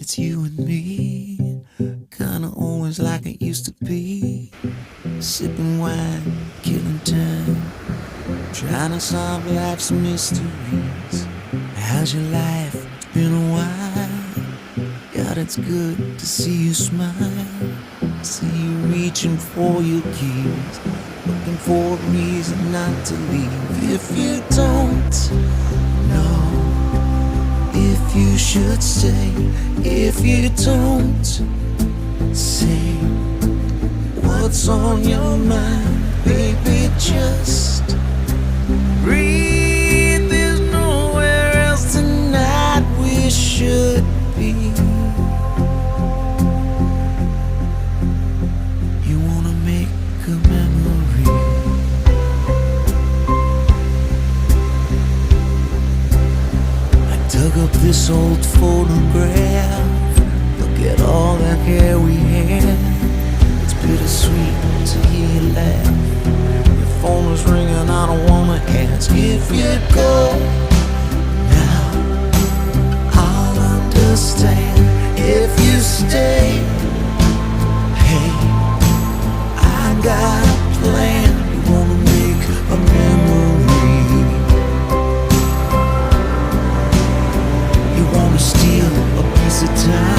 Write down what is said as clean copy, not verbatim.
it's you and me, kinda always like it used to be. Sipping wine, killing time, trying to solve life's mysteries. How's your life? It's been a while. God, it's good to see you smile. See you reaching for your keys, looking for a reason not to leave. If you don't know if you should stay, if you don't say what's on your mind, baby, just breathe. There's nowhere else tonight we should be. You wanna make a memory. I dug up this old photograph. Look at all the hair we had. It's bittersweet to hear you laugh. Your phone was ringing, I don't wanna ask if you'd go. Now I'll understand if you stay. Hey, I got a plan. You wanna make a memory. You wanna steal a piece of time.